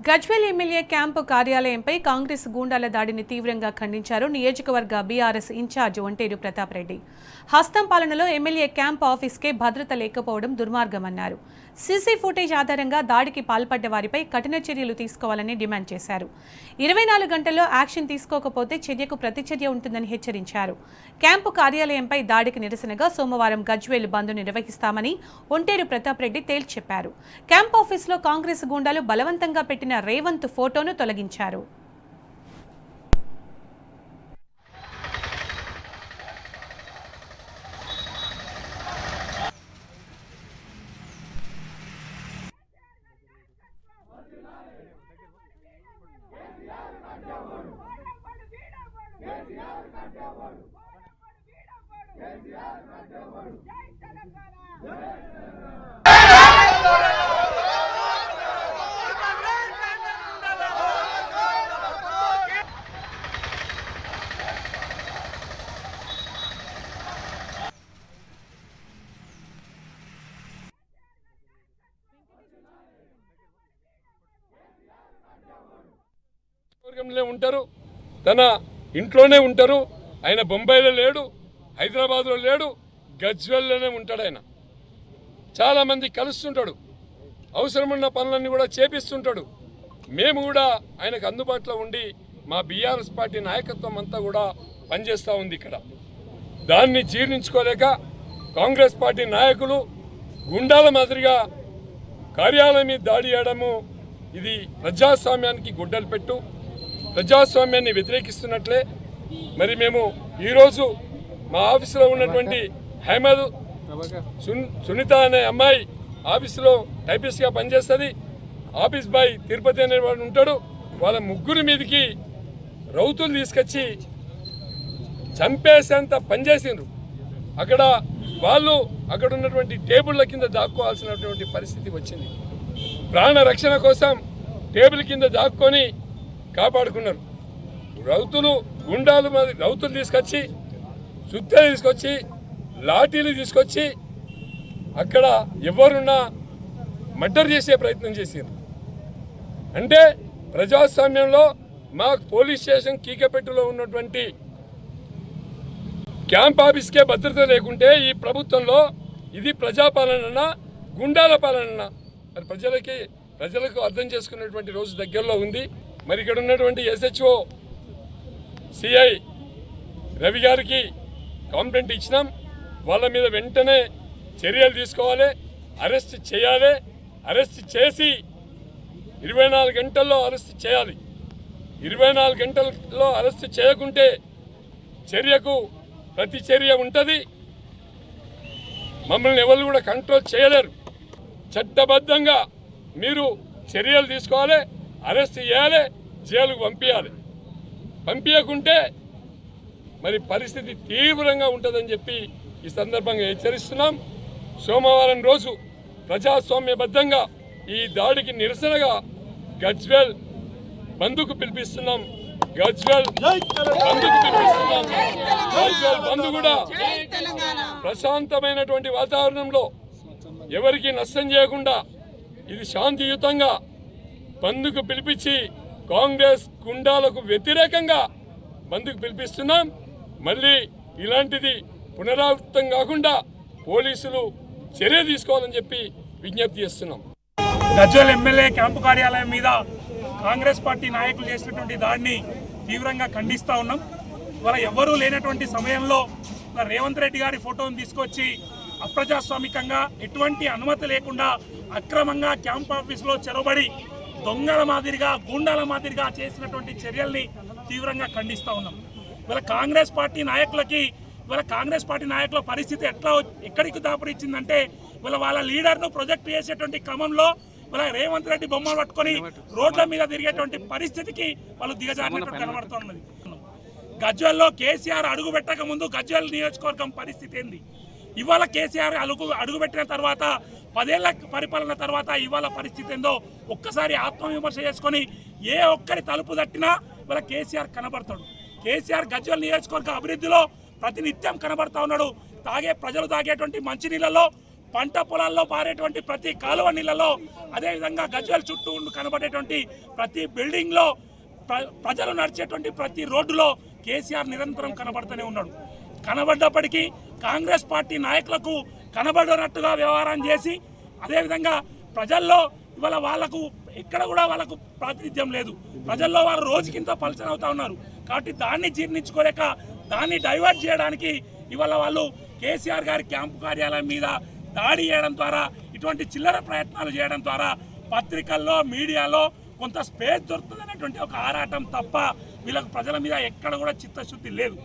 Gajwel MLA camp కార్యాలయంపై Congress గూండాల దాడిని తీవ్రంగా ఖండించారు నియోజకవర్గ బీఆర్ఎస్ ఇన్ఛార్జ్ ఒంటేరు ప్రతాప్ రెడ్డి. హస్తం పాలనలో ఎమ్మెల్యే క్యాంప్ ఆఫీస్కే భద్రత లేకపోవడం దుర్మార్గమన్నారు. సీసీ ఫుటేజ్ ఆధారంగా దాడికి పాల్పడ్డ వారిపై కఠిన చర్యలు తీసుకోవాలని డిమాండ్ చేశారు. 24 గంటల్లో యాక్షన్ తీసుకోకపోతే చర్యకు ప్రతిచర్య ఉంటుందని హెచ్చరించారు. క్యాంపు కార్యాలయంపై దాడికి నిరసనగా సోమవారం గజ్వేల్ బంద్ నిర్వహిస్తామని ఒంటేరు ప్రతాప్ రెడ్డి తేల్చి చెప్పారు. క్యాంప్ ఆఫీస్లో కాంగ్రెస్ గూండాలు బలవంతంగా పెట్టిన రేవంత్ ఫోటోను తొలగించారు. ఉంటారు, తన ఇంట్లోనే ఉంటారు. ఆయన బొంబాయిలో లేడు, హైదరాబాద్లో లేడు, గజ్వేల్లోనే ఉంటాడు. ఆయన చాలామంది కలుస్తుంటాడు, అవసరమున్న పనులన్నీ కూడా చేపిస్తుంటాడు. మేము కూడా ఆయనకు అందుబాటులో ఉండి మా బీఆర్ఎస్ పార్టీ నాయకత్వం అంతా కూడా పనిచేస్తూ ఉంది ఇక్కడ. దాన్ని జీర్ణించుకోలేక కాంగ్రెస్ పార్టీ నాయకులు గుండాల మాదిరిగా కార్యాలయం మీద దాడి చేయడము ఇది ప్రజాస్వామ్యానికి గుడ్డలు పెట్టు, ప్రజాస్వామ్యాన్ని వ్యతిరేకిస్తున్నట్లే. మరి మేము ఈరోజు మా ఆఫీసులో ఉన్నటువంటి హైమద్ సునీత అనే అమ్మాయి ఆఫీసులో టైపిస్ట్గా పనిచేస్తుంది. ఆఫీస్ బాయ్ తిరుపతి అనేవాడు ఉంటాడు. వాళ్ళ ముగ్గురి మీదకి రౌతులు తీసుకొచ్చి చంపేసేంత పనిచేసిండ్రు. అక్కడ వాళ్ళు అక్కడ ఉన్నటువంటి టేబుళ్ళ కింద దాక్కోవాల్సినటువంటి పరిస్థితి వచ్చింది. ప్రాణ రక్షణ కోసం టేబుల్ కింద దాక్కొని కాపాడుకున్నారు. రౌతులు తీసుకొచ్చి సుత్తలు తీసుకొచ్చి లాఠీలు తీసుకొచ్చి అక్కడ ఎవరున్నా మర్డర్ చేసే ప్రయత్నం చేశారు. అంటే ప్రజాస్వామ్యంలో మా పోలీస్ స్టేషన్ కీకపెట్టులో ఉన్నటువంటి క్యాంప్ ఆఫీస్కే భద్రత లేకుంటే ఈ ప్రభుత్వంలో ఇది ప్రజాపాలన గుండాల పాలన మరి ప్రజలకు అర్థం చేసుకునేటువంటి రోజు దగ్గరలో ఉంది. మరి ఇక్కడ ఉన్నటువంటి SHO CI రవి గారికి కంప్లైంట్ ఇచ్చినాం. వాళ్ళ మీద వెంటనే చర్యలు తీసుకోవాలి, అరెస్ట్ చేయాలి. అరెస్ట్ చేసి 24 గంటల్లో అరెస్ట్ చేయాలి. 24 గంటల్లో అరెస్ట్ చేయకుంటే చర్యకు ప్రతి చర్య ఉంటుంది. మమ్మల్ని ఎవరు కూడా కంట్రోల్ చేయలేరు. చట్టబద్ధంగా మీరు చర్యలు తీసుకోవాలి, అరెస్ట్ చేయాలి, జైలుకు పంపించకుంటే మరి పరిస్థితి తీవ్రంగా ఉంటుందని చెప్పి ఈ సందర్భంగా హెచ్చరిస్తున్నాం. సోమవారం రోజు ప్రజాస్వామ్యబద్ధంగా ఈ దాడికి నిరసనగా గజ్వేల్ బంద్కు పిలిపిస్తున్నాం. గజ్వేల్ బంద్ కూడా ప్రశాంతమైనటువంటి వాతావరణంలో ఎవరికి నష్టం చేయకుండా ఇది శాంతియుతంగా బంద్కు పిలిపించి కాంగ్రెస్ గుండాలకు వ్యతిరేకంగా బంద్కు పిలిపిస్తున్నాం. మళ్ళీ ఇలాంటిది పునరావృతం కాకుండా పోలీసులు చర్య తీసుకోవాలని చెప్పి విజ్ఞప్తి చేస్తున్నాం. గజ్వేల్ ఎమ్మెల్యే క్యాంపు కార్యాలయం మీద కాంగ్రెస్ పార్టీ నాయకులు చేసినటువంటి దాడిని తీవ్రంగా ఖండిస్తూ ఉన్నాం. వాళ్ళ ఎవ్వరూ లేనటువంటి సమయంలో రేవంత్ రెడ్డి గారి ఫోటోను తీసుకొచ్చి అప్రజాస్వామికంగా ఎటువంటి అనుమతి లేకుండా అక్రమంగా క్యాంప్ ఆఫీసులో చెరబడి దొంగల మాదిరిగా గూండాల మాదిరిగా చేసినటువంటి చర్యల్ని తీవ్రంగా ఖండిస్తూ ఉన్నాం. వీళ్ళ కాంగ్రెస్ పార్టీ నాయకుల పరిస్థితి ఎక్కడికి దాపురిచ్చిందంటే వాళ్ళ లీడర్ను ప్రొజెక్ట్ చేసేటువంటి క్రమంలో వాళ్ళ రేవంత్ రెడ్డి బొమ్మలు పట్టుకొని రోడ్ల మీద తిరిగేటువంటి పరిస్థితికి వాళ్ళు దిగజారినట్టు కనబడుతున్నది. గజ్వేల్లో కేసీఆర్ అడుగు పెట్టక ముందు గజ్వేల్ నియోజకవర్గం పరిస్థితి ఏంది, ఇవాళ కేసీఆర్ అడుగుపెట్టిన తర్వాత 10 ఏళ్ల పరిపాలన తర్వాత ఇవాళ పరిస్థితి ఏందో ఒక్కసారి ఆత్మవిమర్శ చేసుకొని ఏ ఒక్కరి తలుపు తట్టినా వాళ్ళ కేసీఆర్ కనబడతాడు. కేసీఆర్ గజ్వేల్ నియోజకవర్గ అభివృద్ధిలో ప్రతినిత్యం కనబడతా ఉన్నాడు. ప్రజలు తాగేటువంటి మంచినీళ్ళలో పంట పొలాల్లో పారేటువంటి ప్రతి కాలువ నీళ్ళలో, అదేవిధంగా గజ్వేల్ చుట్టూ కనబడేటువంటి ప్రతి బిల్డింగ్లో, ప్రజలు నడిచేటువంటి ప్రతి రోడ్డులో కేసీఆర్ నిరంతరం కనబడుతూనే ఉన్నాడు. కనబడ్డప్పటికీ కాంగ్రెస్ పార్టీ నాయకులకు కనబడినట్టుగా వ్యవహారం చేసి, అదేవిధంగా ప్రజల్లో ఇవాళ వాళ్ళకు ఎక్కడ కూడా వాళ్ళకు ప్రాతినిధ్యం లేదు. ప్రజల్లో వారు రోజుకింత పలచన అవుతా ఉన్నారు. కాబట్టి దాన్ని జీర్ణించుకోలేక దాన్ని డైవర్ట్ చేయడానికి ఇవాళ వాళ్ళు కేసీఆర్ గారి క్యాంపు కార్యాలయం మీద దాడి చేయడం ద్వారా, ఇటువంటి చిల్లర ప్రయత్నాలు చేయడం ద్వారా పత్రికల్లో, మీడియాలో కొంత స్పేస్ దొరుకుతుంది అనేటువంటి ఒక ఆరాటం తప్ప వీళ్ళకు ప్రజల మీద ఎక్కడ కూడా చిత్తశుద్ధి లేదు.